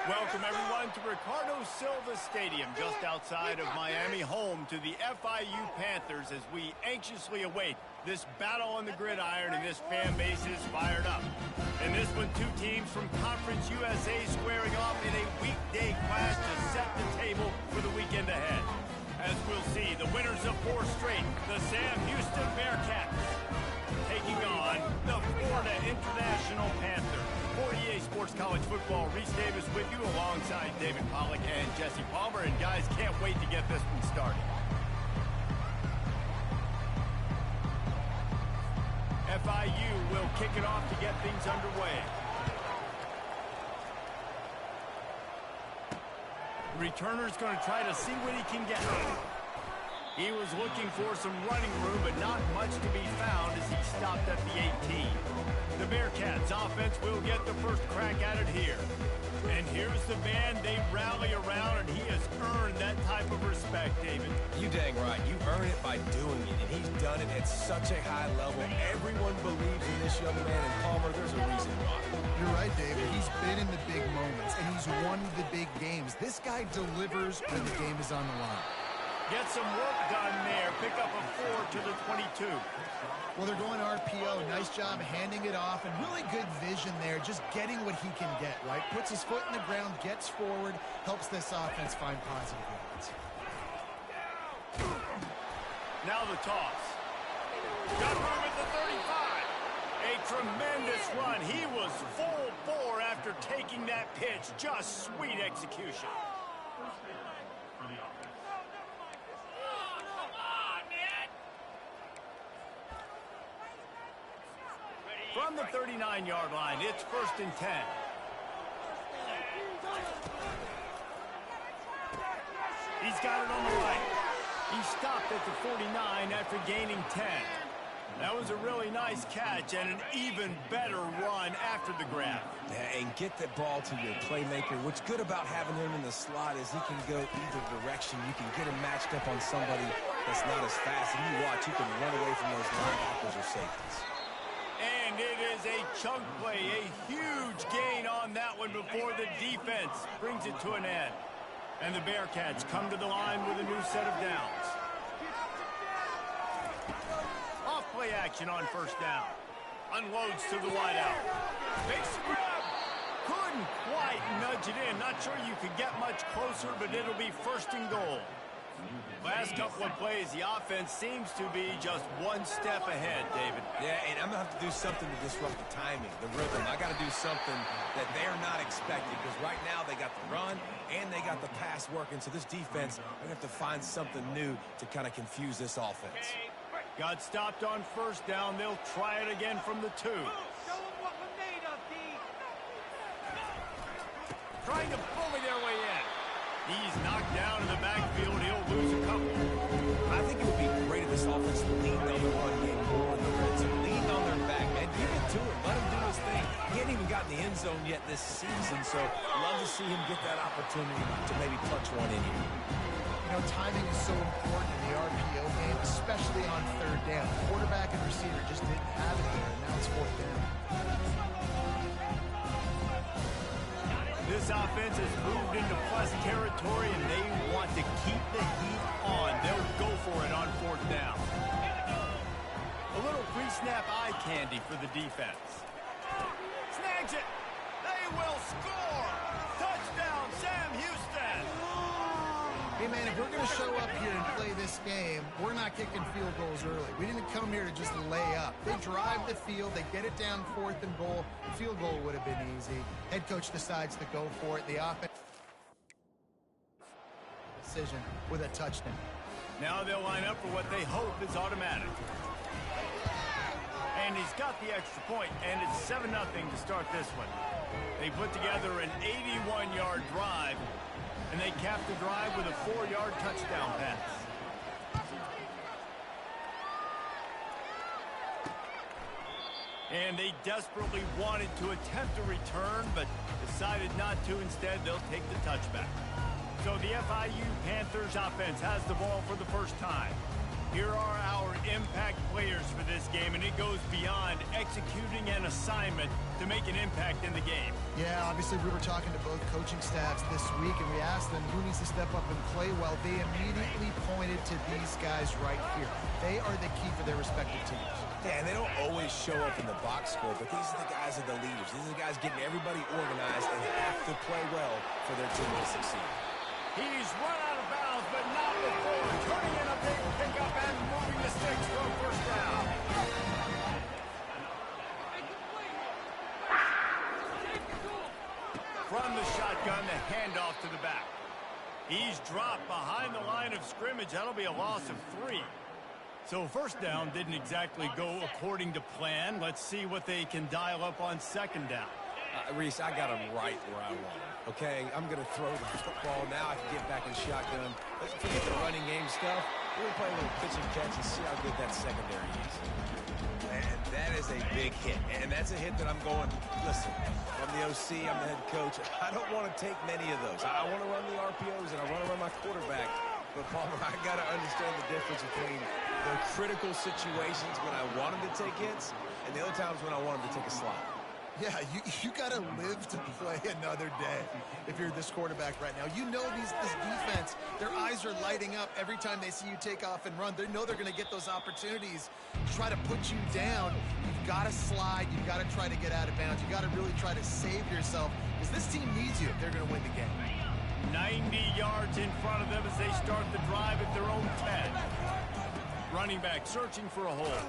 Welcome, everyone, to Ricardo Silva Stadium, just outside of Miami, home to the FIU Panthers, as we anxiously await this battle on the gridiron, and this fan base is fired up. In this one, two teams from Conference USA squaring off in a weekday clash to set the table for the weekend ahead. As we'll see, the winners of 4 straight, the Sam Houston Bearcats, taking on the Florida International Panthers. For EA Sports College Football, Reese Davis with you alongside David Pollack and Jesse Palmer. And guys, can't wait to get this one started. FIU will kick it off to get things underway. The returner's going to try to see what he can get. He was looking for some running room, but not much to be found as he stopped at the 18. The Bearcats offense will get the first crack at it here. And here's the man they rally around, and he has earned that type of respect, David. You dang right. You earn it by doing it, and he's done it at such a high level. Everyone believes in this young man, and Palmer, there's a reason why. You're right, David. He's been in the big moments, and he's won the big games. This guy delivers when the game is on the line. Get some work done there. Pick up a 4 to the 22. Well, they're going RPO. Nice job handing it off, and really good vision there, just getting what he can get, right? Puts his foot in the ground, gets forward, helps this offense find positive yards. Now the toss. Got room at the 35. A tremendous run. He was full bore after taking that pitch. Just sweet execution. From the 39-yard line, it's 1st and 10. He's got it on the right. He stopped at the 49 after gaining 10. That was a really nice catch and an even better run after the grab. Yeah, and get the ball to your playmaker. What's good about having him in the slot is he can go either direction. You can get him matched up on somebody that's not as fast. And you watch, he can run away from those linebackers or safeties. And it is a chunk play, a huge gain on that one before the defense brings it to an end. And the Bearcats come to the line with a new set of downs. Off play action on 1st down. Unloads to the wideout. Makes the grab. Couldn't quite nudge it in. Not sure you could get much closer, but it'll be 1st and goal. Last couple of plays, the offense seems to be just one step ahead, David. Yeah, and I'm going to have to do something to disrupt the timing, the rhythm. I got to do something that they're not expecting, because right now they got the run and they got the pass working. So this defense, they're going to have to find something new to kind of confuse this offense. Got stopped on 1st down. They'll try it again from the 2. Trying to bully their way in. He's knocked down in the backfield. He'll lose a couple. I think it would be great if this offense leaned on the run game more in the red zone. Lean on their back, man. Give it to him. Let him do his thing. He hasn't even gotten the end zone yet this season, so love to see him get that opportunity to maybe punch one in here. You know, timing is so important in the RPO game, especially on 3rd down. Quarterback and receiver just didn't have it there, and now it's 4th down. This offense has moved into plus territory, and they want to keep the heat on. They'll go for it on 4th down. A little pre-snap eye candy for the defense. Snags it. They will score. Touchdown, Sam Houston. Hey, man, if we're going to show up here and play this game, we're not kicking field goals early. We didn't come here to just lay up. They drive the field. They get it down 4th and goal. Field goal would have been easy. Head coach decides to go for it. The offense decision with a touchdown. Now they'll line up for what they hope is automatic. And he's got the extra point, and it's 7-0 to start this one. They put together an 81-yard drive, and they cap the drive with a 4-yard touchdown pass. And they desperately wanted to attempt a return, but decided not to. Instead, they'll take the touchback. So the FIU Panthers offense has the ball for the first time. Here are our impact players for this game, and it goes beyond executing an assignment to make an impact in the game. Yeah, obviously we were talking to both coaching staffs this week, and we asked them who needs to step up and play well. They immediately pointed to these guys right here. They are the key for their respective teams. Yeah, and they don't always show up in the box score, but these are the guys that are the leaders. These are the guys getting everybody organized and have to play well for their team to succeed. He's run out of bounds, but not before turning in a big pickup and moving the sticks for a first down. From the shotgun, the handoff to the back. He's dropped behind the line of scrimmage. That'll be a loss of 3. So first down didn't exactly go according to plan. Let's see what they can dial up on second down. Reese, I got him right where I want him. Okay, I'm going to throw the football. Now I can get back in shotgun. Let's forget the running game stuff. We're going to play a little pitch and catch and see how good that secondary is. And that is a big hit. And that's a hit that I'm going, listen, I'm the OC, I'm the head coach. I don't want to take many of those. I want to run the RPOs and I want to run my quarterback. But, Palmer, I got to understand the difference between the critical situations when I want him to take hits and the other times when I want him to take a slide. Yeah, you got to live to play another day if you're this quarterback right now. You know this defense, their eyes are lighting up every time they see you take off and run. They know they're going to get those opportunities to try to put you down. You've got to slide. You've got to try to get out of bounds. You've got to really try to save yourself because this team needs you if they're going to win the game. 90 yards in front of them as they start the drive at their own 10. Running back searching for a hole.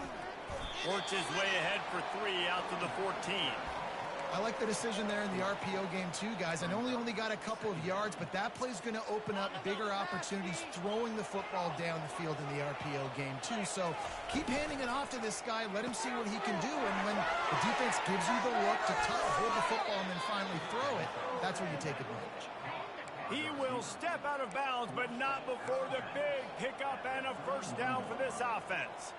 Works his way ahead for 3 out to the 14. I like the decision there in the RPO game too, guys. I know he only got a couple of yards, but that play's going to open up bigger opportunities throwing the football down the field in the RPO game too. So keep handing it off to this guy. Let him see what he can do. And when the defense gives you the look to hold the football and then finally throw it, that's where you take advantage. He will step out of bounds, but not before the big pickup and a first down for this offense.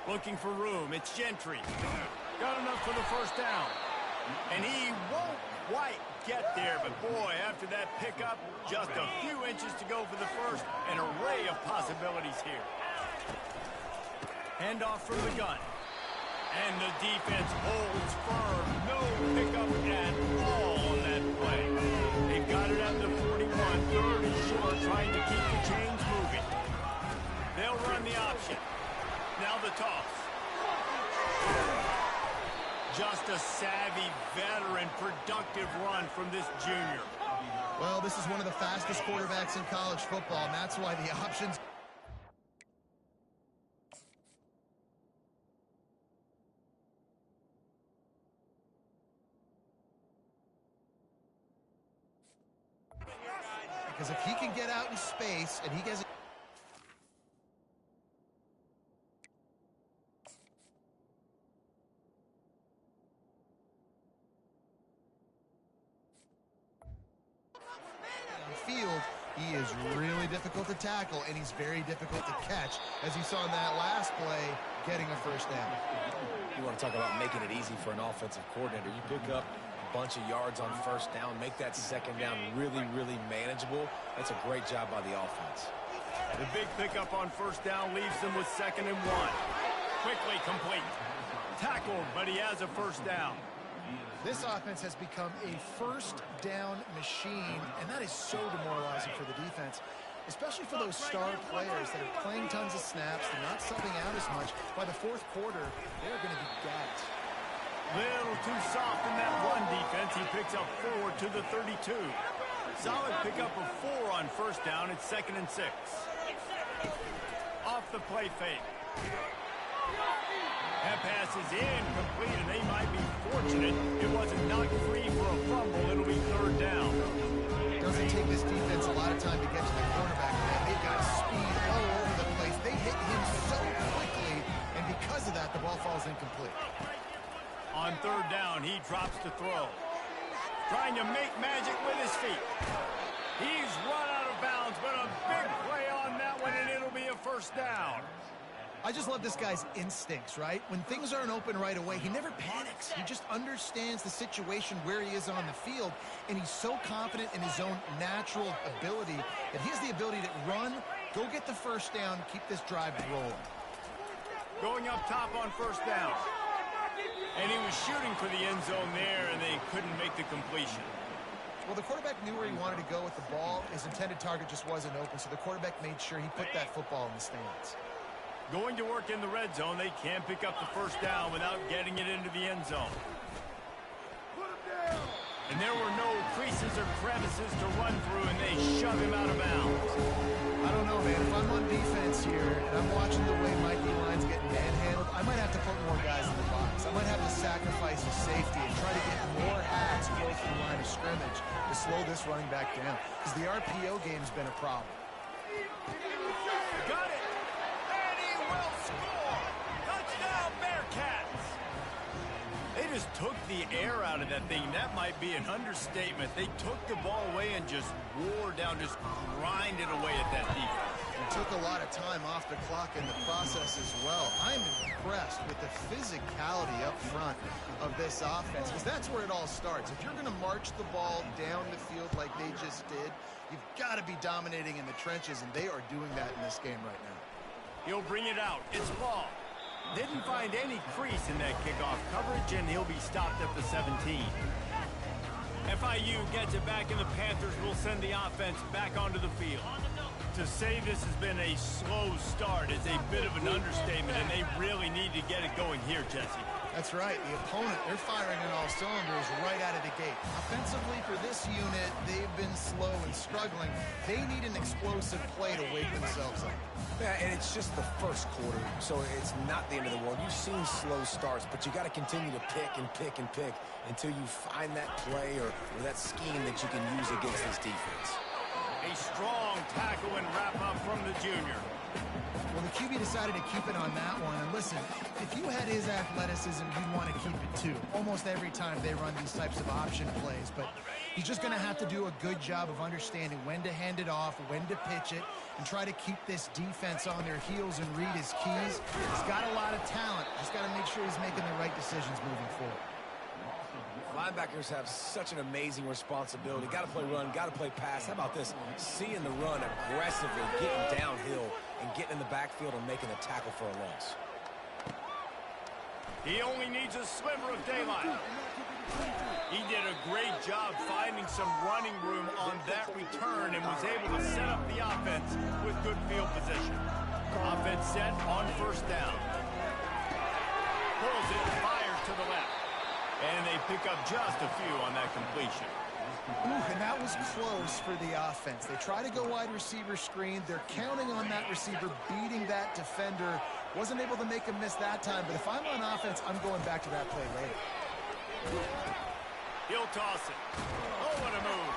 Looking for room. It's Gentry. Got enough for the first down. And he won't quite get there, but boy, after that pickup, just a few inches to go for the first. An array of possibilities here. Handoff from the gun. And the defense holds firm. No pickup at all on that play. They've got it at the 41. 3rd and short, trying to keep the chains moving. They'll run the option. Now the toss. Just a savvy, veteran, productive run from this junior. Well, this is one of the fastest quarterbacks in college football, and that's why the options... Because if he can get out in space and he gets... field, he is really difficult to tackle, and he's very difficult to catch, as you saw in that last play, getting a first down. You want to talk about making it easy for an offensive coordinator. You pick up a bunch of yards on first down, make that second down really, really manageable. That's a great job by the offense. The big pickup on first down leaves them with 2nd and 1. Quickly complete. Tackled, but he has a first down. This offense has become a first down machine, and that is so demoralizing for the defense, especially for those star players that are playing tons of snaps. They're not subbing out as much. By the 4th quarter, they're going to be gassed. Little too soft in that run defense. He picks up 4 to the 32. Solid pickup of 4 on first down. It's 2nd and 6. Off the play fake. That pass is incomplete, and they might be fortunate it wasn't knocked free for a fumble. It'll be 3rd down. It doesn't take this defense a lot of time to get to the quarterback, man. They've got speed all over the place. They hit him so quickly, and because of that, the ball falls incomplete. On 3rd down, he drops to throw. Trying to make magic with his feet. He's run out of bounds, but a big play on that one, and it'll be a first down. I just love this guy's instincts, right? When things aren't open right away, he never panics. He just understands the situation where he is on the field, and he's so confident in his own natural ability that he has the ability to run, go get the first down, keep this drive rolling. Going up top on first down. And he was shooting for the end zone there, and they couldn't make the completion. Well, the quarterback knew where he wanted to go with the ball. His intended target just wasn't open, so the quarterback made sure he put that football in the stands. Going to work in the red zone, they can't pick up the first down without getting it into the end zone. And there were no creases or crevices to run through, and they shove him out of bounds. I don't know, man. If I'm on defense here and I'm watching the way my D-line's getting manhandled, I might have to put more guys in the box. I might have to sacrifice his safety and try to get more hats close to the line of scrimmage to slow this running back down, because the RPO game's been a problem. Got it! And he will score! Touchdown, Bearcats! They just took the air out of that thing. That might be an understatement. They took the ball away and just wore down, just grinded away at that defense. And took a lot of time off the clock in the process as well. I'm impressed with the physicality up front of this offense, because that's where it all starts. If you're going to march the ball down the field like they just did, you've got to be dominating in the trenches, and they are doing that in this game right now. He'll bring it out. It's ball. Didn't find any crease in that kickoff coverage, and he'll be stopped at the 17. FIU gets it back, and the Panthers will send the offense back onto the field. To say this has been a slow start is a bit of an understatement, and they really need to get it going here, Jesse. That's right. The opponent, they're firing on all cylinders right out of the gate. Offensively, for this unit, they've been slow and struggling. They need an explosive play to wake themselves up. Yeah, and it's just the first quarter, so it's not the end of the world. You've seen slow starts, but you got to continue to pick and pick and pick until you find that play or that scheme that you can use against this defense. A strong tackle and wrap-up from the junior. Well, the QB decided to keep it on that one. And listen, if you had his athleticism, you'd want to keep it too. Almost every time they run these types of option plays. But he's just going to have to do a good job of understanding when to hand it off, when to pitch it, and try to keep this defense on their heels and read his keys. He's got a lot of talent. Just got to make sure he's making the right decisions moving forward. Linebackers have such an amazing responsibility. Got to play run, got to play pass. How about this? Seeing the run aggressively, getting downhill, and getting in the backfield and making a tackle for a loss. He only needs a sliver of daylight. He did a great job finding some running room on that return and was able to set up the offense with good field position. Offense set on first down. Pulls it, fires to the left. And they pick up just a few on that completion. Ooh, and that was close for the offense. They try to go wide receiver screen. They're counting on that receiver beating that defender. Wasn't able to make him miss that time, but if I'm on offense, I'm going back to that play later. He'll toss it. Oh, what a move.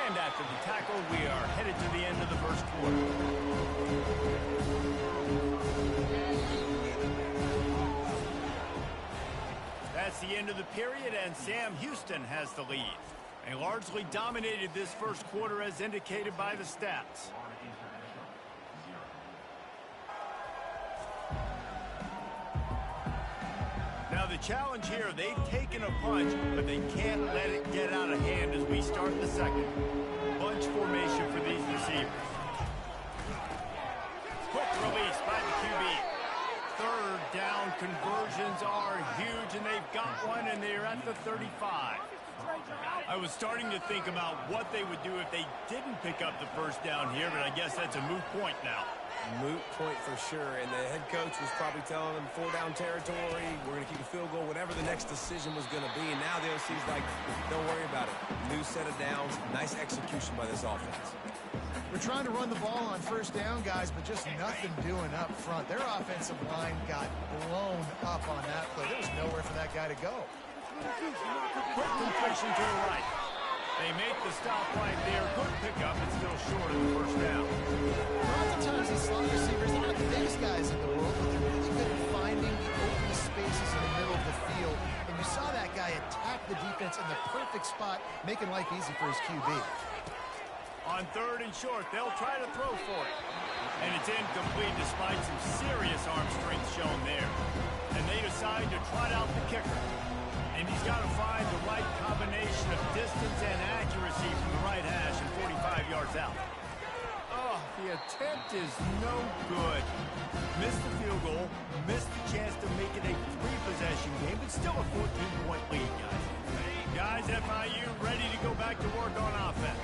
And after the tackle, we are headed to the end of the first quarter. That's the end of the period, and Sam Houston has the lead. They largely dominated this first quarter as indicated by the stats. Now the challenge here, they've taken a punch, but they can't let it get out of hand as we start the second. Bunch formation for these receivers. Quick release by the QB. Third down conversions are huge, and they've got one, and they're at the 35. I was starting to think about what they would do if they didn't pick up the first down here, but I guess that's a moot point now. Moot point for sure, and the head coach was probably telling them 4-down territory, we're going to keep a field goal, whatever the next decision was going to be, and now the OC's like, don't worry about it. New set of downs, nice execution by this offense. We're trying to run the ball on first down, guys, but just nothing doing up front. Their offensive line got blown up on that play. There was nowhere for that guy to go. Quick completion to the right. They make the stop right there. Good pickup, and still short of the first down. Oftentimes, these slot receivers, they're not the biggest guys in the world, but they're really good at finding the open spaces in the middle of the field. And you saw that guy attack the defense in the perfect spot, making life easy for his QB. On third and short, they'll try to throw for it. And it's incomplete despite some serious arm strength shown there. And they decide to trot out the kicker. And he's got to find the right combination of distance and accuracy from the right hash and 45 yards out. Oh, the attempt is no good. Missed the field goal, missed the chance to make it a 3-possession game, but still a 14-point lead, guys. Guys, FIU ready to go back to work on offense.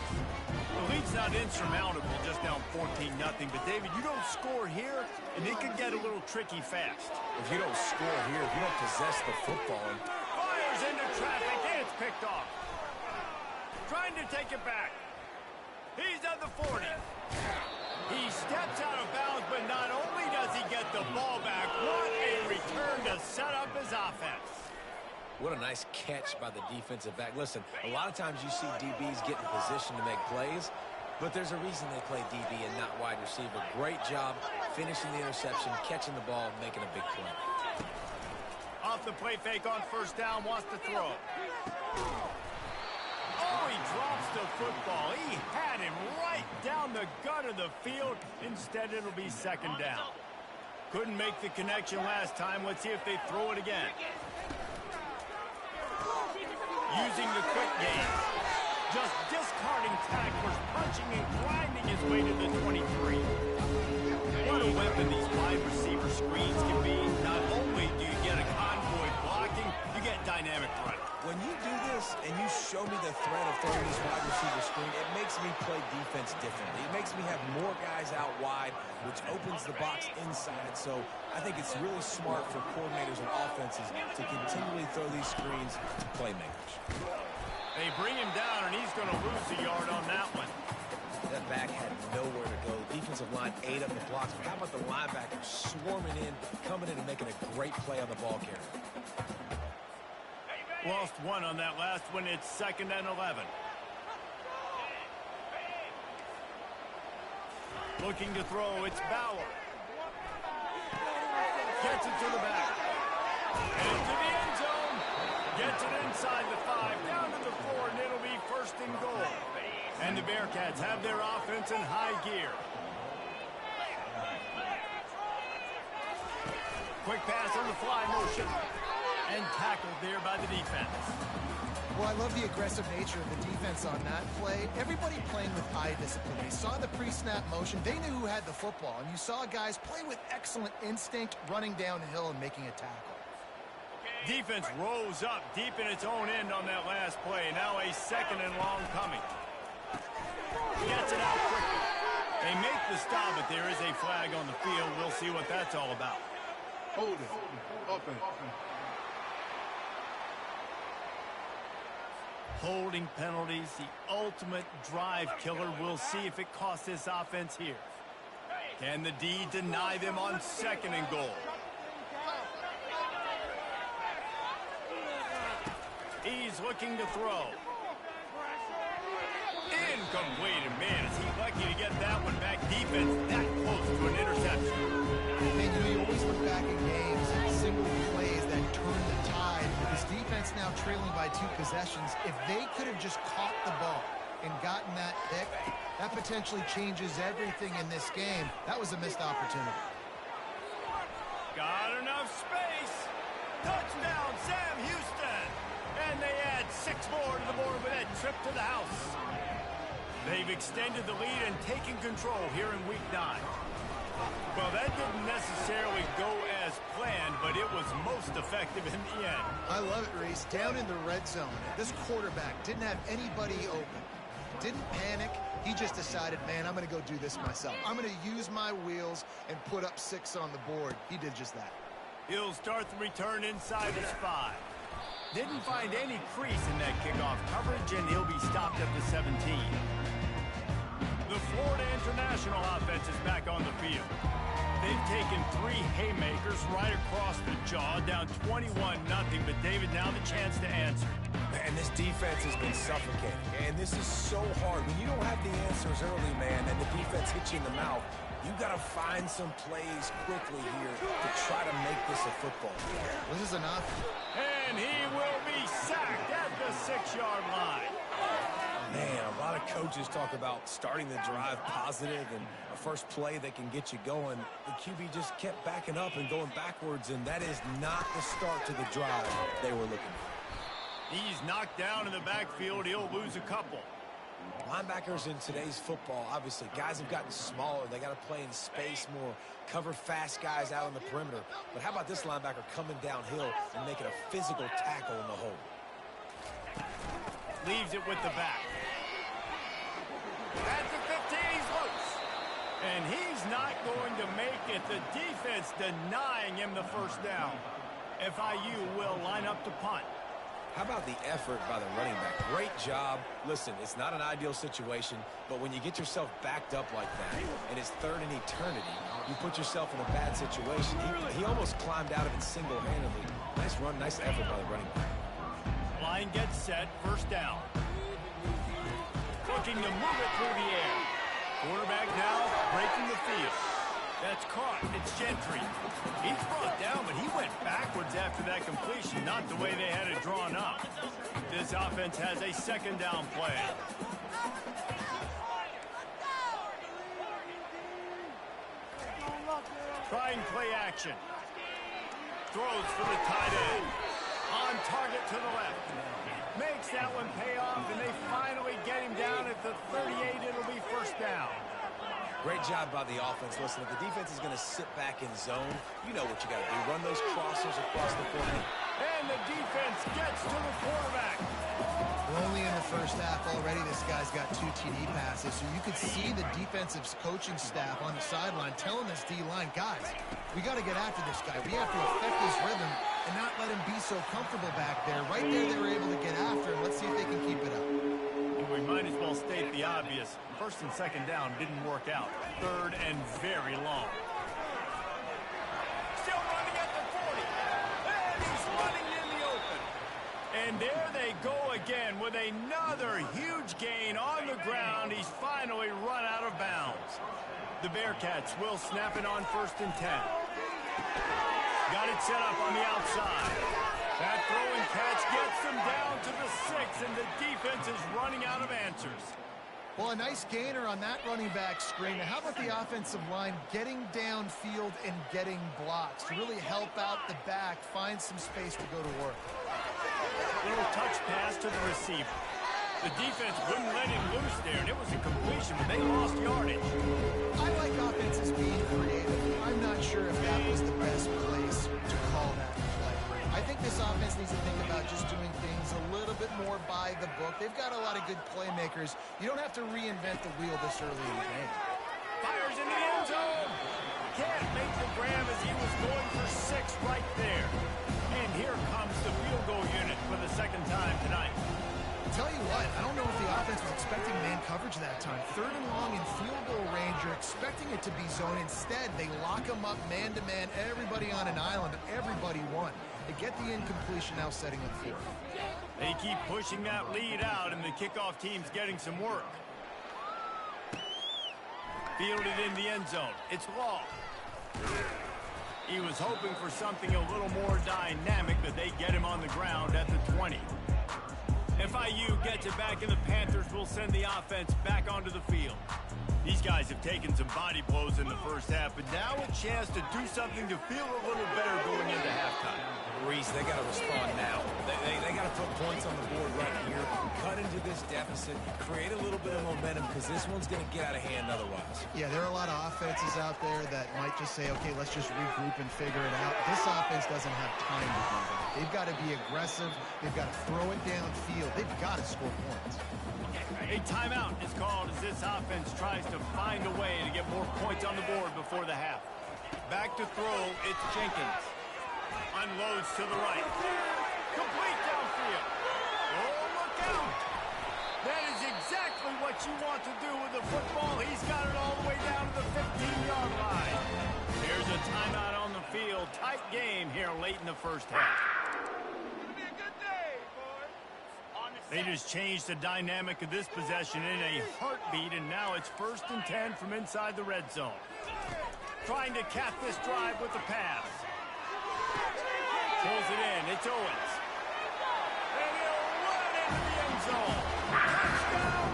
The lead's not insurmountable, just down 14-0, but David, you don't score here, and it could get a little tricky fast. If you don't score here, if you don't possess the football. Fires into traffic, and it's picked off. Trying to take it back. He's at the 40. He steps out of bounds, but not only does he get the ball back, what a return to set up his offense. What a nice catch by the defensive back. Listen, a lot of times you see DBs get in position to make plays, but there's a reason they play DB and not wide receiver. Great job finishing the interception, catching the ball, and making a big play. Off the play fake on first down, wants to throw. Oh, he drops the football. He had him right down the gut of the field. Instead, it'll be second down. Couldn't make the connection last time. Let's see if they throw it again. Using the quick game. Just discarding tacklers, punching and grinding his way to the 23. What a weapon these wide receiver screens can be. Not only do you get a convoy blocking, you get dynamic running. When you do this and you show me the threat of throwing this wide receiver screen, it makes me play defense differently. It makes me have more guys out wide, which opens the box inside. So I think it's really smart for coordinators and offenses to continually throw these screens to playmakers. They bring him down, and he's going to lose a yard on that one. That back had nowhere to go. The defensive line ate up the blocks. But how about the linebacker swarming in, coming in and making a great play on the ball carrier? Lost one on that last one. It's 2nd and 11. Looking to throw. It's Bauer. Gets it to the back. Into the end zone. Gets it inside the 5. Down to the 4, and it'll be 1st and goal. And the Bearcats have their offense in high gear. Quick pass on the fly motion. And tackled there by the defense. Well, I love the aggressive nature of the defense on that play. Everybody playing with eye discipline. They saw the pre-snap motion. They knew who had the football. And you saw guys play with excellent instinct, running downhill and making a tackle. Defense rose up deep in its own end on that last play. Now a 2nd and long coming. Gets it out quickly. They make the stop, but there is a flag on the field. We'll see what that's all about. Hold it. Open. Holding penalties, the ultimate drive killer. We'll see if it costs this offense here. Can the D deny them on 2nd and goal? He's looking to throw. Incomplete, and man, is he lucky to get that one back. Defense that close to an interception. And you always look back in games and simple plays that turn the tide. With this defense now trailing by 2 possessions, if they could have just caught the ball and gotten that pick, that potentially changes everything in this game. That was a missed opportunity. Got enough space. Touchdown, Sam Houston. And they add 6 more to the board with that trip to the house. They've extended the lead and taken control here in Week 9. Well, that didn't necessarily go as planned, but it was most effective in the end. I love it, Reese. Down in the red zone, this quarterback didn't have anybody open. Didn't panic. He just decided, man, I'm going to go do this myself. I'm going to use my wheels and put up 6 on the board. He did just that. He'll start the return inside his 5. Didn't find any crease in that kickoff coverage, and he'll be stopped at the 17. The Florida International offense is back on the field. They've taken 3 haymakers right across the jaw, down 21-0, but David, now the chance to answer. Man, this defense has been suffocating, and this is so hard. When you don't have the answers early, man, and the defense hits you in the mouth, you got to find some plays quickly here to try to make this a football game. This is enough. And he will be sacked at the 6-yard line. Man, a lot of coaches talk about starting the drive positive and a first play that can get you going. The QB just kept backing up and going backwards, and that is not the start to the drive they were looking for. He's knocked down in the backfield. He'll lose a couple. Linebackers in today's football, obviously, guys have gotten smaller. They got to play in space more, cover fast guys out on the perimeter. But how about this linebacker coming downhill and making a physical tackle in the hole? Leaves it with the back. At the 15, he's loose. And he's not going to make it. The defense denying him the first down. FIU will line up to punt. How about the effort by the running back? Great job. Listen, it's not an ideal situation, but when you get yourself backed up like that, and it's third in eternity, you put yourself in a bad situation. He almost climbed out of it single-handedly. Nice run, nice effort by the running back. Line gets set, first down. Looking to move it through the air. Quarterback now breaking the field. That's caught. It's Gentry. He's brought down, but he went backwards after that completion, not the way they had it drawn up. This offense has a second down play. Trying play action. Throws for the tight end. On target to the left. Makes that one pay off, and they finally get him down at the 38. It'll be first down. Great job by the offense. Listen, if the defense is going to sit back in zone, you know what you got to do. Run those crossers across the 40. And the defense gets to the quarterback. We're only in the first half already. This guy's got 2 TD passes. So you could see the defensive coaching staff on the sideline telling this D-line, guys, we got to get after this guy. We have to affect his rhythm and not let him be so comfortable back there. Right there, they were able to get after him. Let's see if they can keep it up. We might as well state the obvious. First and second down didn't work out. Third and very long. Still running at the 40. And he's running in the open. And there they go again with another huge gain on the ground. He's finally run out of bounds. The Bearcats will snap it on first and 10. Got it set up on the outside. That throw and catch gets them down to the 6, and the defense is running out of answers. Well, a nice gainer on that running back screen. Now, how about the offensive line getting downfield and getting blocks to really help out the back, find some space to go to work? Little touch pass to the receiver. The defense wouldn't let him loose there, and it was a completion, but they lost yardage. I like offenses being creative. I'm not sure if that was the best place to call that play. I think this offense needs to think about just doing things a little bit more by the book. They've got a lot of good playmakers. You don't have to reinvent the wheel this early in the game. Fires into the end zone. Can't make the grab as he was going for 6 right there. And here comes the field goal unit for the second time tonight. Tell you what, I don't know if the offense was expecting man coverage that time. Third and long in field goal range, you're expecting it to be zone. Instead, they lock them up man-to-man, everybody on an island, everybody won. They get the incompletion, now setting up fourth. They keep pushing that lead out, and the kickoff team's getting some work. Fielded in the end zone. It's Law. He was hoping for something a little more dynamic, but they get him on the ground at the 20. FIU gets it back, and the Panthers will send the offense back onto the field. These guys have taken some body blows in the first half, but now a chance to do something to feel a little better going into halftime. Reese, they got to respond now. They got to put points on the board right here, cut into this deficit, create a little bit of momentum, because this one's going to get out of hand otherwise. Yeah, there are a lot of offenses out there that might just say, okay, let's just regroup and figure it out. This offense doesn't have time to do that. They've got to be aggressive. They've got to throw it downfield. They've got to score points. A timeout is called as this offense tries to find a way to get more points on the board before the half. Back to throw, it's Jenkins. Unloads to the right. Complete downfield. Oh, look out. That is exactly what you want to do with the football. He's got it all the way down to the 15-yard line. Here's a timeout on the field. Tight game here late in the first half. They just changed the dynamic of this possession in a heartbeat, and now it's first and 10 from inside the red zone. Trying to cap this drive with the pass. Pulls it in. It's Owens. And he'll run into the end zone. Touchdown,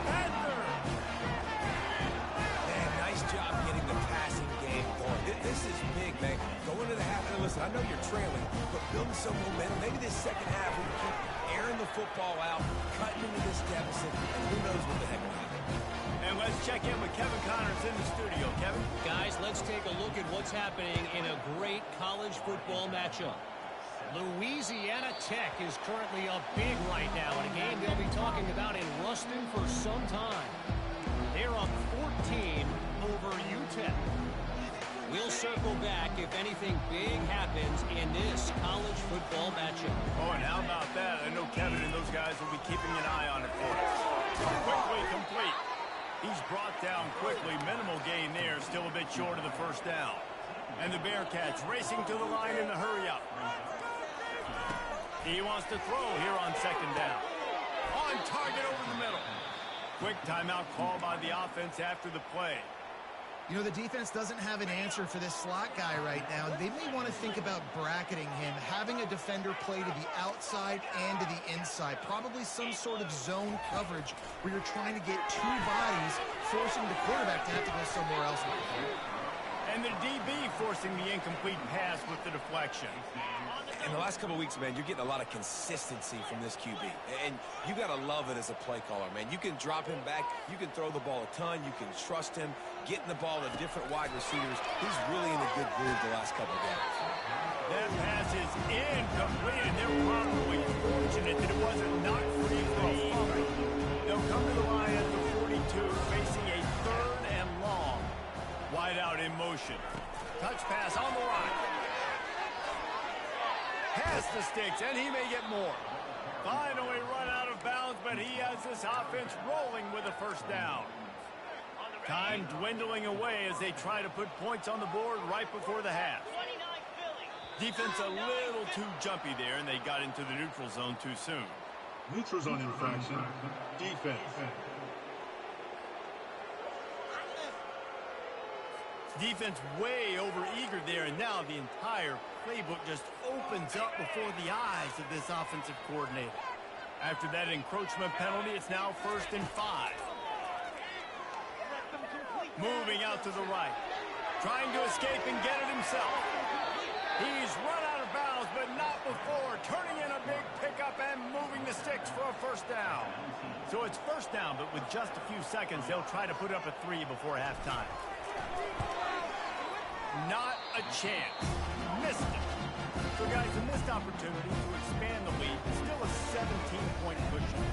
this is big, man. Go into the half, and listen, I know you're trailing, but building some momentum. Maybe this second half we can keep airing the football out, cutting into this deficit, and who knows what the heck will happen. And let's check in with Kevin Connors in the studio. Kevin? Guys, let's take a look at what's happening in a great college football matchup. Louisiana Tech is currently up big right now in a game they'll be talking about in Ruston for some time. They're up 14 over UTEP. We'll circle back if anything big happens in this college football matchup. Oh, and how about that? I know Kevin and those guys will be keeping an eye on it for us. Quickly complete. He's brought down quickly. Minimal gain there. Still a bit short of the first down. And the Bearcats racing to the line in the hurry-up. He wants to throw here on second down. On target over the middle. Quick timeout call by the offense after the play. You know, the defense doesn't have an answer for this slot guy right now. They may want to think about bracketing him, having a defender play to the outside and to the inside. Probably some sort of zone coverage where you're trying to get two bodies, forcing the quarterback to have to go somewhere else with the ball. And the DB forcing the incomplete pass with the deflection. In the last couple of weeks, man, you're getting a lot of consistency from this QB. And you got to love it as a play caller, man. You can drop him back. You can throw the ball a ton. You can trust him. Getting the ball to different wide receivers. He's really in a good groove the last couple of games. That pass is incomplete, and they're probably fortunate that it wasn't knocked free for a fumble. They'll come to the line at the 42, facing a third and long. Wide out in motion. Touch pass on the line. Pass the sticks, and he may get more. Finally run out of bounds, but he has this offense rolling with a first down. Time dwindling away as they try to put points on the board right before the half. Defense a little too jumpy there, and they got into the neutral zone too soon. Neutral zone infraction. Defense. Defense way over eager there, and now the entire playbook just opens up before the eyes of this offensive coordinator. After that encroachment penalty, it's now 1st and 5. Moving out to the right. Trying to escape and get it himself. He's run out of bounds, but not before. Turning in a big pickup and moving the sticks for a first down. So it's first down, but with just a few seconds, they'll try to put up a 3 before halftime. Not a chance. Missed it. So, guys, a missed opportunity to expand the lead. Still a 17-point cushion.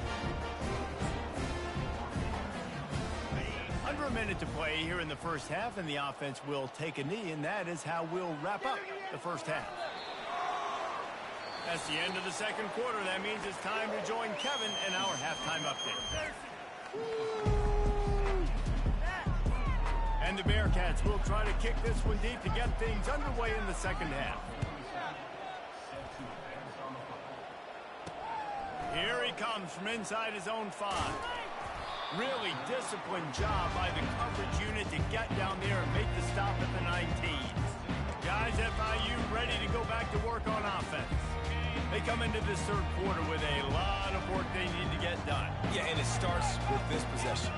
Under a minute to play here in the first half, and the offense will take a knee, and that is how we'll wrap up the first half. That's the end of the second quarter. That means it's time to join Kevin in our halftime update. And the Bearcats will try to kick this one deep to get things underway in the second half. Here he comes from inside his own 5. Really disciplined job by the coverage unit to get down there and make the stop at the 19s. Guys, FIU ready to go back to work on offense. They come into this third quarter with a lot of work they need to get done. Yeah, and it starts with this possession.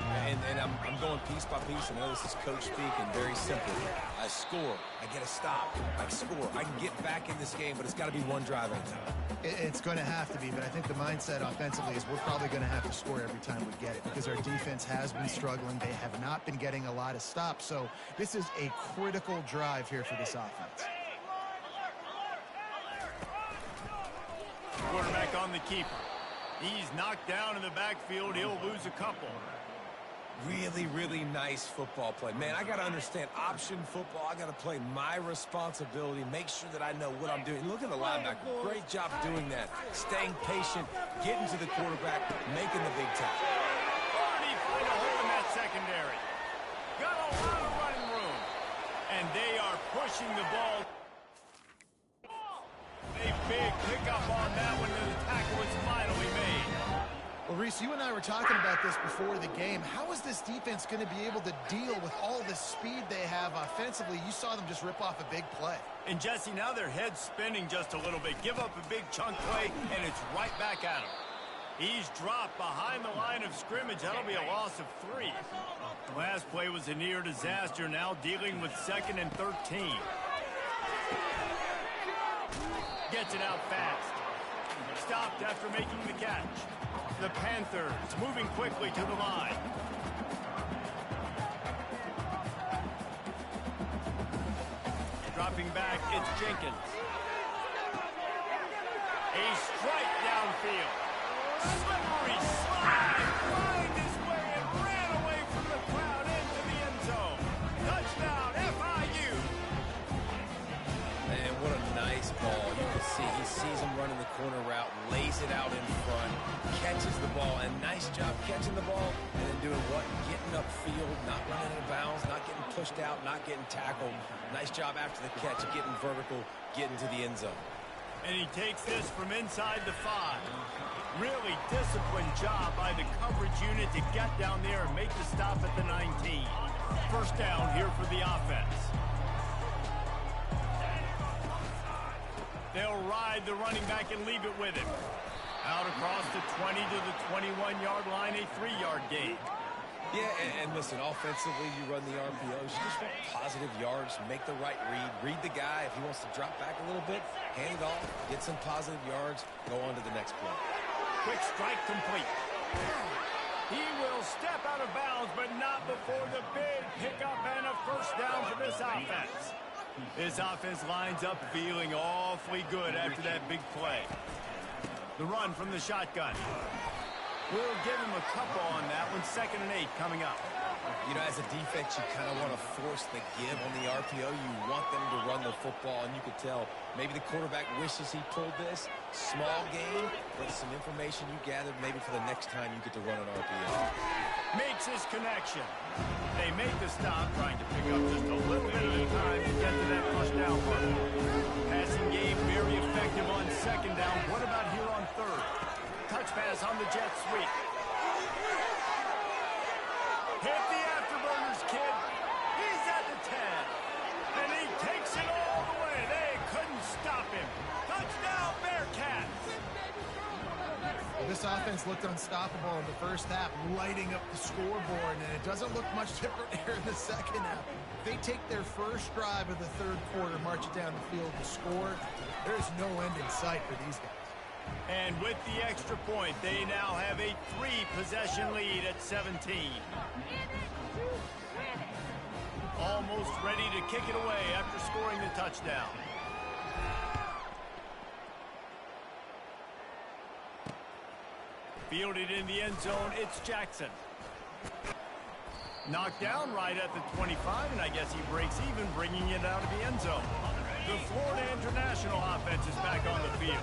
And I'm going piece by piece. I know this is coach speak and very simple. I score. I get a stop. I score. I can get back in this game, but it's got to be one drive at a time. It's going to have to be, but I think the mindset offensively is we're probably going to have to score every time we get it because our defense has been struggling. They have not been getting a lot of stops. So this is a critical drive here for this offense. Quarterback on the keeper. He's knocked down in the backfield. He'll lose a couple. Really, really nice football play. Man, I got to understand option football. I got to play my responsibility, make sure that I know what I'm doing. Look at the linebacker. Great job doing that. Staying patient, getting to the quarterback, making the big tackle. Already find a hole in that secondary. Got a lot of running room. And they are pushing the ball. A big pickup on that one, and the tackle was finally made. Well, Reese, you and I were talking about this before the game. How is this defense going to be able to deal with all the speed they have offensively? You saw them just rip off a big play. And, Jesse, now their head's spinning just a little bit. Give up a big chunk play, and it's right back at them. He's dropped behind the line of scrimmage. That'll be a loss of 3. Last play was a near disaster. Now dealing with 2nd and 13. Gets it out fast. Stopped after making the catch. The Panthers moving quickly to the line. Dropping back, it's Jenkins. A strike downfield. Slippery slide. Finds his way and ran away from the crowd into the end zone. Touchdown, FIU. Man, what a nice ball. You can see he sees him running the corner route, lays it out in front, catches the ball, and nice job catching the ball and then doing what? Getting upfield, not running out of bounds, not getting pushed out, not getting tackled. Nice job after the catch, getting vertical, getting to the end zone. And he takes this from inside the 5. Really disciplined job by the coverage unit to get down there and make the stop at the 19. First down here for the offense. They'll ride the running back and leave it with him. Out across the 20 to the 21-yard line, a 3-yard gain. Yeah, and listen, offensively, you run the RPOs. You just want positive yards, make the right read the guy. If he wants to drop back a little bit, hand it off, get some positive yards, go on to the next play. Quick strike complete. He will step out of bounds, but not before the big pickup and a first down for this offense. This offense lines up feeling awfully good after that big play. The run from the shotgun. We'll give him a couple on that one. 2nd and 8 coming up. You know, as a defense, you kind of want to force the give on the RPO. You want them to run the football, and you could tell maybe the quarterback wishes he pulled this. Small game, but some information you gathered maybe for the next time you get to run an RPO. Makes his connection. They make the stop, trying to pick up just a little bit of the time to get to that first down run. Passing game very effective on 2nd down. What about here on 3rd? Touch pass on the jet sweep. Hit the afterburners, kid. He's at the 10. And he takes it all the way. They couldn't stop him. Touchdown, Bearcats. This offense looked unstoppable in the first half, lighting up the scoreboard, and it doesn't look much different here in the second half. They take their first drive of the 3rd quarter, march it down the field to score. There's no end in sight for these guys. And with the extra point, they now have a 3-possession lead at 17. Almost ready to kick it away after scoring the touchdown. Fielded in the end zone, it's Jackson. Knocked down right at the 25, and I guess he breaks even, bringing it out of the end zone. The Florida International offense is back on the field.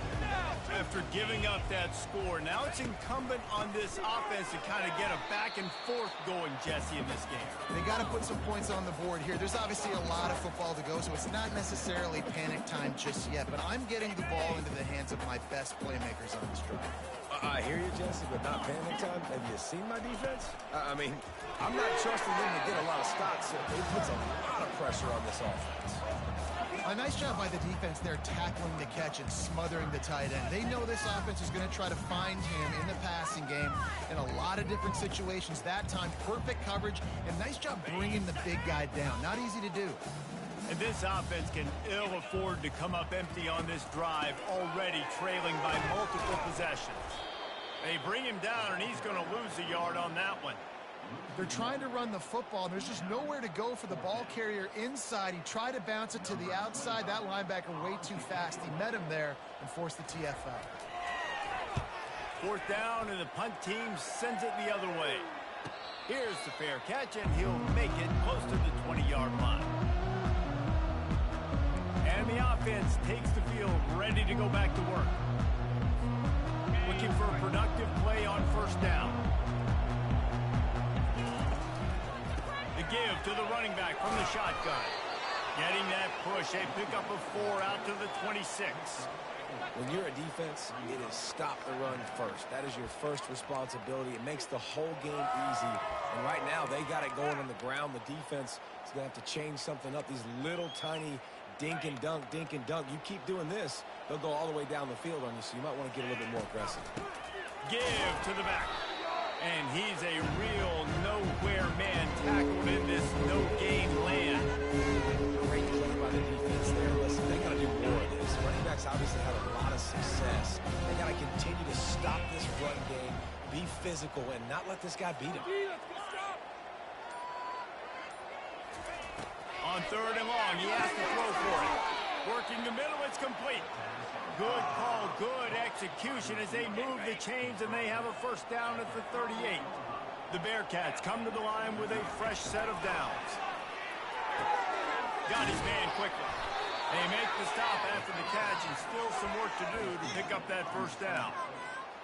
After giving up that score, now it's incumbent on this offense to kind of get a back and forth going, Jesse, in this game. They got to put some points on the board here. There's obviously a lot of football to go, so it's not necessarily panic time just yet, but I'm getting the ball into the hands of my best playmakers on this drive. I hear you, Jesse, but not panic time. Have you seen my defense? I mean, I'm not trusting them to get a lot of stops, so it puts a lot of pressure on this offense. A nice job by the defense there tackling the catch and smothering the tight end. They know this offense is going to try to find him in the passing game in a lot of different situations. That time, perfect coverage, and nice job bringing the big guy down. Not easy to do. And this offense can ill afford to come up empty on this drive, already trailing by multiple possessions. They bring him down, and he's going to lose a yard on that one. They're trying to run the football. There's just nowhere to go for the ball carrier inside. He tried to bounce it to the outside. That linebacker way too fast. He met him there and forced the TFL. 4th down, and the punt team sends it the other way. Here's the fair catch, and he'll make it close to the 20-yard line. And the offense takes the field, ready to go back to work. Looking for a productive play on 1st down. The give to the running back from the shotgun. Getting that push, a pickup of 4 out to the 26. When you're a defense, it is stop the run first. That is your first responsibility. It makes the whole game easy. And right now, they got it going on the ground. The defense is going to have to change something up. These little tiny dink and dunk, dink and dunk. You keep doing this, they'll go all the way down the field on you, so you might want to get a little bit more aggressive. Give to the back. And he's a real nowhere man tackled in this no-game land. Great play by the defense there. Listen, they got to do more of this. Running backs obviously had a lot of success. They got to continue to stop this run game, be physical, and not let this guy beat him. On 3rd and long, he has to throw for it. Working the middle, it's complete. Good call, good execution as they move the chains, and they have a first down at the 38. The Bearcats come to the line with a fresh set of downs. Got his man quickly. They make the stop after the catch, and still some work to do to pick up that first down.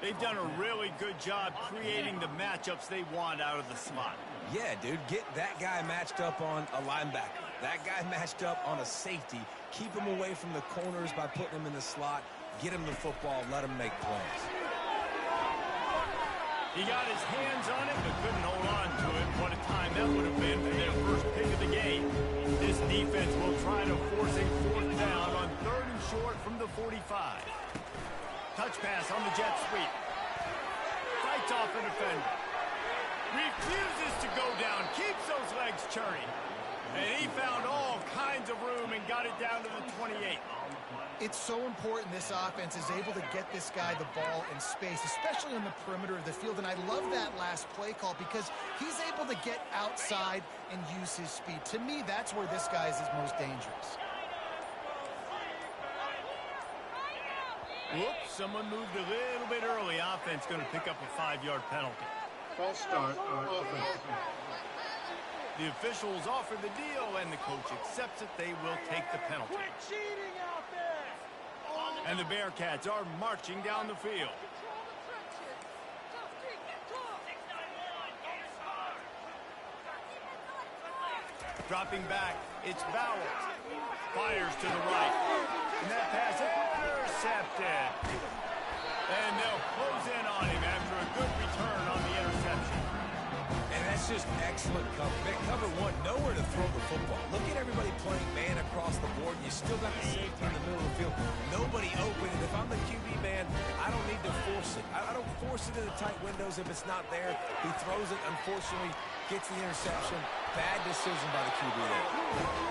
They've done a really good job creating the matchups they want out of the slot. Yeah, dude, get that guy matched up on a linebacker. That guy matched up on a safety. Keep him away from the corners by putting him in the slot. Get him the football. Let him make plays. He got his hands on it, but couldn't hold on to it. What a time that would have been for their first pick of the game. This defense will try to force a 4th down on 3rd and short from the 45. Touch pass on the jet sweep. Fights off a defender. Refuses to go down. Keeps those legs churning. And he found all kinds of room and got it down to the 28. It's so important this offense is able to get this guy the ball in space, especially on the perimeter of the field. And I love that last play call because he's able to get outside and use his speed. To me, that's where this guy is his most dangerous. Whoops, someone moved a little bit early. Offense going to pick up a 5-yard penalty. False start on offense. The officials offer the deal, and the coach accepts it. They will take the penalty. And the Bearcats are marching down the field. Dropping back, it's Bowers. Fires to the right. And that pass intercepted. And they'll close in on him after a good return on the interception. And that's just excellent cover. Cover one, nowhere to throw the football. Look at everybody playing man across the board. You still got the safety in the middle of the field. Nobody open. And if I'm the QB man, I don't need to force it. I don't force it into tight windows if it's not there. He throws it, unfortunately, gets the interception. Bad decision by the QB there.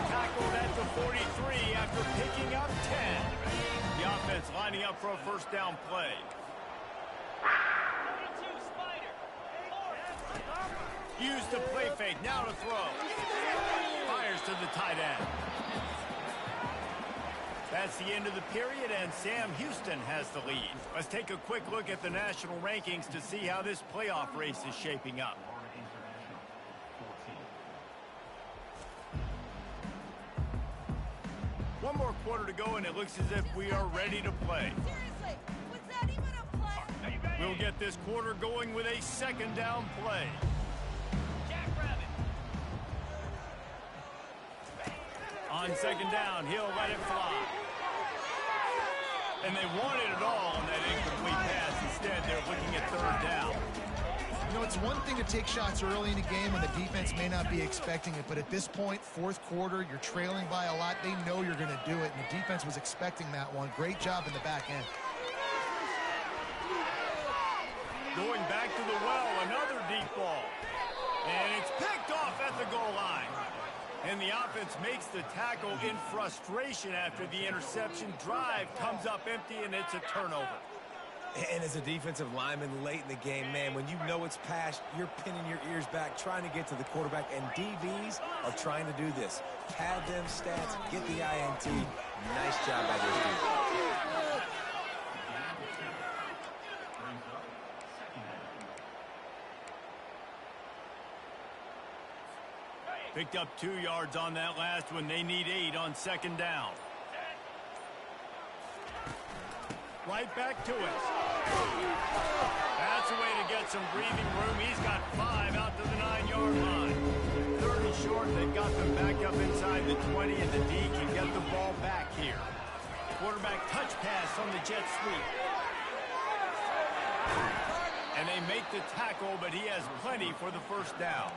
Tackled at the 43 after picking up 10. The offense lining up for a first down play. Use the play fake, now to throw. Fires to the tight end. That's the end of the period, and Sam Houston has the lead. Let's take a quick look at the national rankings to see how this playoff race is shaping up. One more quarter to go, and it looks as if we are ready to play. Seriously, was that even a play? We'll get this quarter going with a second down play. On second down, he'll let it fly. And they wanted it all on that incomplete pass. Instead, they're looking at 3rd down. You know, it's one thing to take shots early in the game when the defense may not be expecting it, but at this point, 4th quarter, you're trailing by a lot. They know you're going to do it, and the defense was expecting that one. Great job in the back end. Going back to the well, another deep ball. And it's picked off at the goal line. And the offense makes the tackle in frustration after the interception. Drive comes up empty, and it's a turnover. And as a defensive lineman late in the game, man, when you know it's passed, you're pinning your ears back, trying to get to the quarterback, and DBs are trying to do this. Pad them stats, get the INT. Nice job by this dude. Picked up 2 yards on that last one. They need 8 on second down. Right back to it. That's a way to get some breathing room. He's got 5 out to the 9-yard line. 3rd and short. They've got them back up inside the 20, and the D can get the ball back here. Quarterback touch pass on the jet sweep. And they make the tackle, but he has plenty for the first down.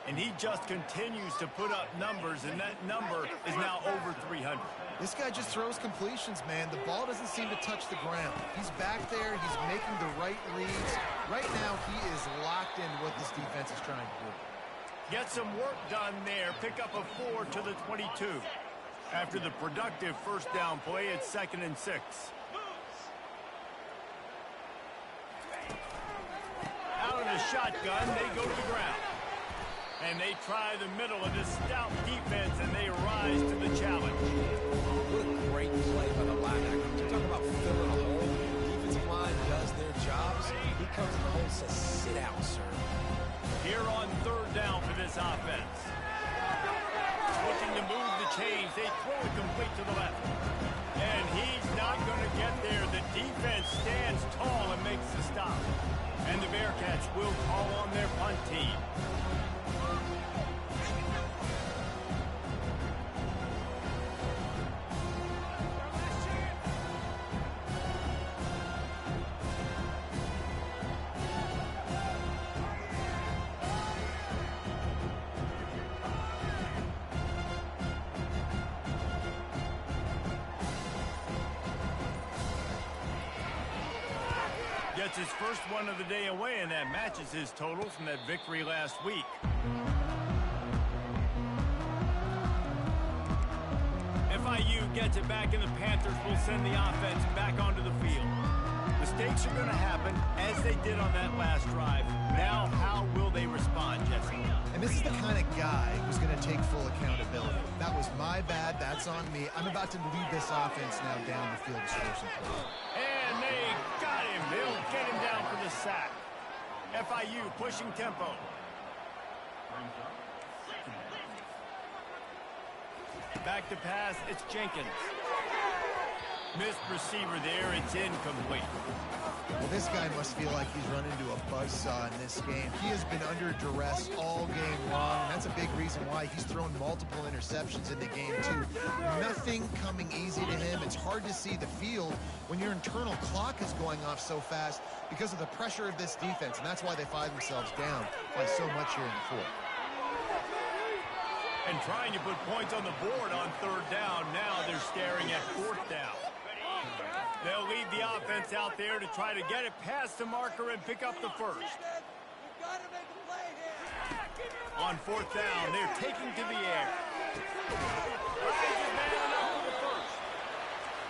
And he just continues to put up numbers, and that number is now over 300. This guy just throws completions, man. The ball doesn't seem to touch the ground. He's back there. He's making the right reads. Right now, he is locked in what this defense is trying to do. Get some work done there. Pick up a 4 to the 22. After the productive first down play, it's 2nd and 6. Out of the shotgun, they go to the ground. And they try the middle of this stout defense, and they rise to the challenge. What a great play by the linebacker. You're talking about filling a hole. The defensive line does their jobs. He comes in the hole and says, sit out, sir. Here on 3rd down for this offense. Looking to move the chains. They throw it complete to the left. And he's not going to get there. The defense stands tall and makes the stop. And the Bearcats will call on their punt team. Gets his first one of the day away, and that matches his total from that victory last week. FIU gets it back, and the Panthers will send the offense back onto the field. Mistakes are going to happen, as they did on that last drive. Now, how will they respond, Jesse? And this is the kind of guy who's going to take full accountability. That was my bad. That's on me. I'm about to lead this offense now down the field to score some points. And they got him. They'll get him down for the sack. FIU pushing tempo. Back to pass, it's Jenkins. Missed receiver there, it's incomplete. Well, this guy must feel like he's run into a buzzsaw in this game. He has been under duress all game long. That's a big reason why he's thrown multiple interceptions in the game, too. Nothing coming easy to him. It's hard to see the field when your internal clock is going off so fast because of the pressure of this defense, and that's why they find themselves down by so much here in the 4th. And trying to put points on the board on 3rd down. Now they're staring at 4th down. They'll lead the offense out there to try to get it past the marker and pick up the first. On 4th down, they're taking to the air. Ryan's man enough for the first.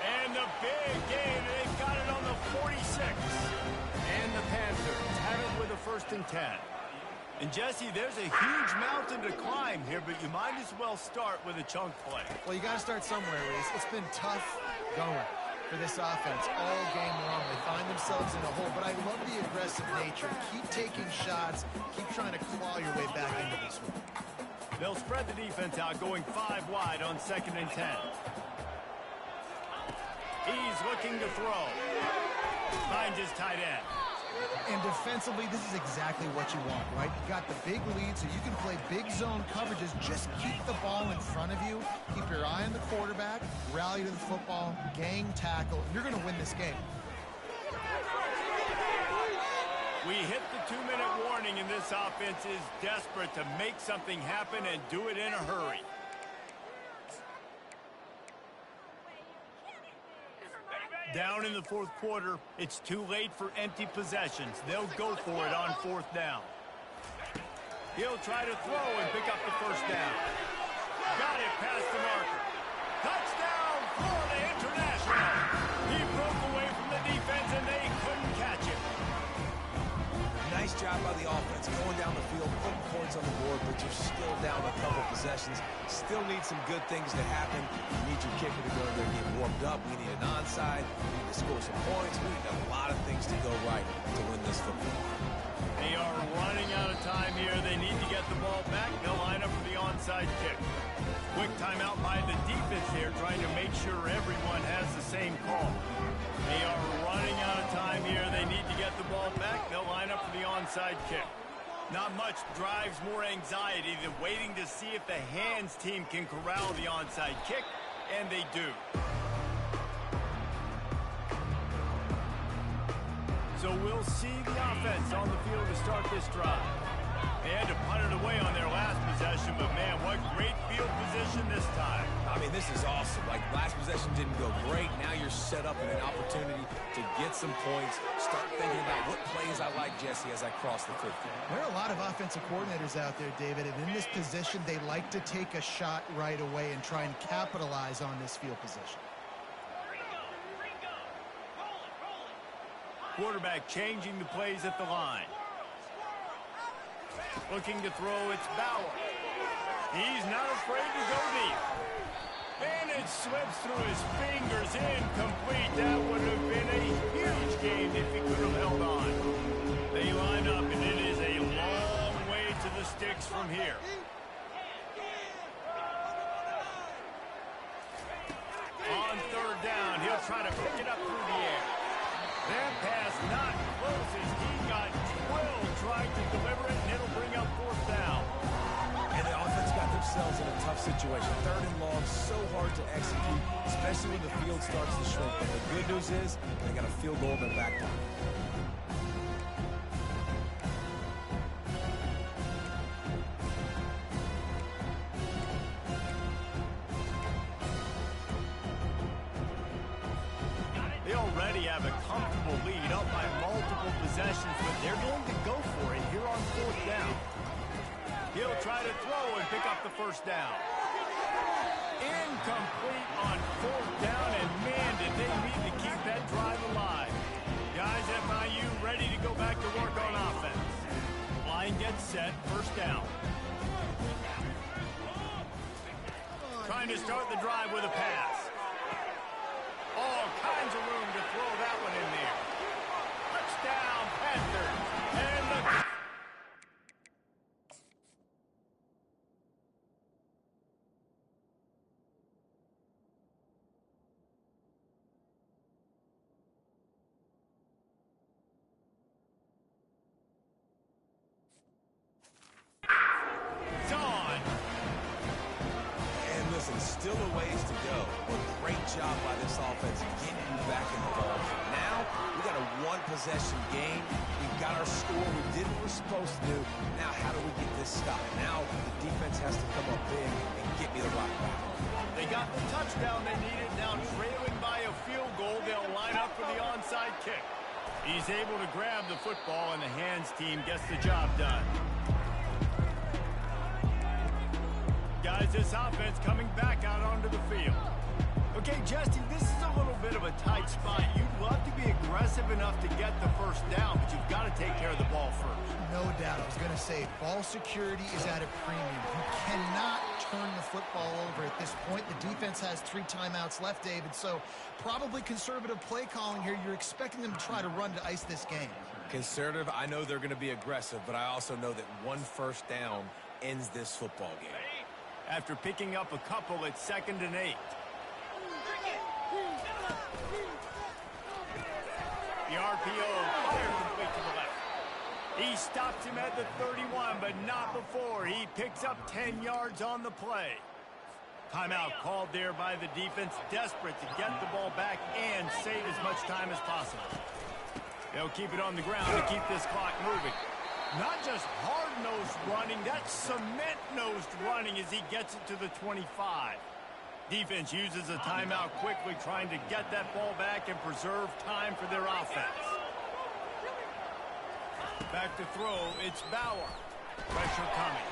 And the big gain, they've got it on the 46. And the Panthers have it with a 1st and 10. And, Jesse, there's a huge mountain to climb here, but you might as well start with a chunk play. Well, you got to start somewhere, Reese. It's been tough going for this offense all game long. They find themselves in a hole, but I love the aggressive nature. Keep taking shots. Keep trying to claw your way back into this one. They'll spread the defense out, going 5 wide on 2nd and 10. He's looking to throw. Finds his tight end. And defensively, this is exactly what you want, right? You got the big lead, so you can play big zone coverages. Just keep the ball in front of you. Keep your eye on the quarterback. Rally to the football. Gang tackle. You're going to win this game. We hit the 2-minute warning, and this offense is desperate to make something happen and do it in a hurry. Down in the 4th quarter, it's too late for empty possessions. They'll go for it on 4th down. He'll try to throw and pick up the 1st down. Got it past the marker. Touchdown, Florida International. He broke away from the defense, and they couldn't catch him. Nice job by the offense, going down the field, putting points on the board, but you're still down a couple possessions. Still need some good things to happen. You need your kicker to go in there and get warmed up. We need an onside. We need to score some points. We need a lot of things to go right to win this football. They are running out of time here. They need to get the ball back. They'll line up for the onside kick. Quick timeout by the defense here, trying to make sure everyone has the same call. They are running out of time here. They need to get the ball back. They'll line up for the onside kick. Not much drives more anxiety than waiting to see if the hands team can corral the onside kick, and they do. So we'll see the offense on the field to start this drive. They had to punt it away on their last possession, but man, what great field position this time. I mean, this is awesome. Like, last possession didn't go great. Now you're set up in an opportunity to get some points. Start thinking about what plays I like, Jesse, as I cross the 50. There are a lot of offensive coordinators out there, David, and in this position, they like to take a shot right away and try and capitalize on this field position. Quarterback changing the plays at the line. Looking to throw, it's Bauer. He's not afraid to go deep. And it slips through his fingers, incomplete. That would have been a huge game if he could have held on. They line up, and it is a long way to the sticks from here. On third down, he'll try to pick it up through the air. That pass not closes. He got drilled trying to deliver it, and it'll bring up fourth down. And the offense got themselves in a tough situation. Third and long, so hard to execute, especially when the field starts to shrink. But the good news is they got a field goal in their back pocket. They already have a comfortable lead up by multiple possessions, but they're going to go for it here on fourth down. He'll try to throw and pick up the first down. Incomplete on fourth down, and man, did they need to keep that drive alive. Guys, FIU ready to go back to work on offense. Line gets set, first down. Trying to start the drive with a pass. All kinds of room to throw that one in there. Touchdown, Panthers. And the... It's on. And listen, still a ways to go. But great job by this offense getting you back in the ball. Now, we got a one-possession game. We've got our score. We did what we're supposed to do. Now, how do we get this stopped? Now, the defense has to come up big and get me the rock back. They got the touchdown they needed. Now trailing by a field goal, they'll line up for the onside kick. He's able to grab the football, and the hands team gets the job done. Guys, this offense coming back out onto the field. Okay, Jesse, this is a little bit of a tight spot. You'd love to be aggressive enough to get the first down, but you've got to take care of the ball first. No doubt. I was going to say, ball security is at a premium. You cannot turn the football over at this point. The defense has 3 timeouts left, David, so probably conservative play calling here. You're expecting them to try to run to ice this game. Conservative, I know they're going to be aggressive, but I also know that one first down ends this football game. After picking up a couple, it's 2nd and 8. The RPO fires complete to the left. He stops him at the 31, but not before. He picks up 10 yards on the play. Timeout called there by the defense, desperate to get the ball back and save as much time as possible. They'll keep it on the ground to keep this clock moving. Not just hard-nosed running, that's cement-nosed running as he gets it to the 25. Defense uses a timeout quickly, trying to get that ball back and preserve time for their offense. Back to throw, it's Bauer. Pressure coming.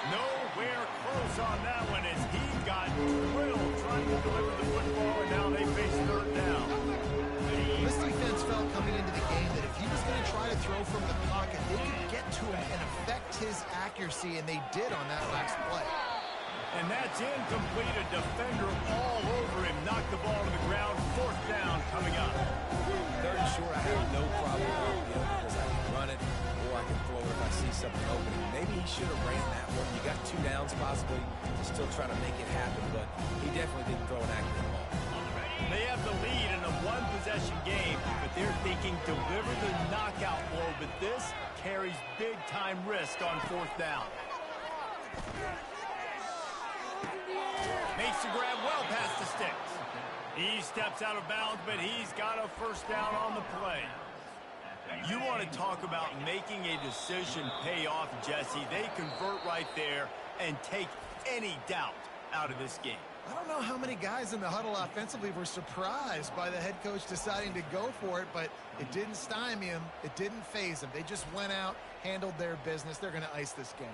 Nowhere close on that one as he got drilled trying to deliver the football, and now they face third down. This defense felt coming into the game that if he was going to try to throw from the pocket, they could get to him and affect his accuracy, and they did on that last play. And that's incomplete. A defender all over him. Knocked the ball to the ground. Fourth down coming up. Third and short, I have no problem with it because I can run it or I can throw it if I see something opening. Maybe he should have ran that one. You got 2 downs possibly to still try to make it happen, but he definitely didn't throw an accurate ball. They have the lead in a one-possession game, but they're thinking deliver the knockout blow, but this carries big-time risk on fourth down. Makes the grab well past the sticks. He steps out of bounds, but he's got a first down on the play. You want to talk about making a decision pay off, Jesse. They convert right there and take any doubt out of this game. I don't know how many guys in the huddle offensively were surprised by the head coach deciding to go for it, but it didn't stymie him. It didn't faze him. They just went out, handled their business. They're going to ice this game.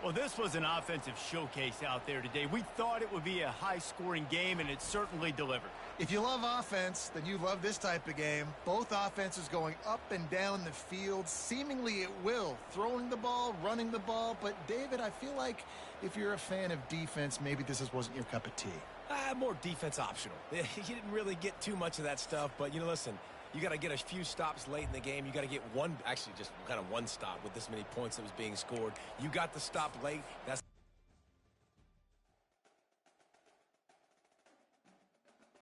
Well, this was an offensive showcase out there today. We thought it would be a high-scoring game, and it certainly delivered. If you love offense, then you love this type of game. Both offenses going up and down the field, seemingly at will, throwing the ball, running the ball. But, David, I feel like if you're a fan of defense, maybe this wasn't your cup of tea. More defense optional. You didn't really get too much of that stuff, but, listen, you got to get a few stops late in the game. You got to get one, actually just kind of one stop with this many points that was being scored. You got the stop late. That's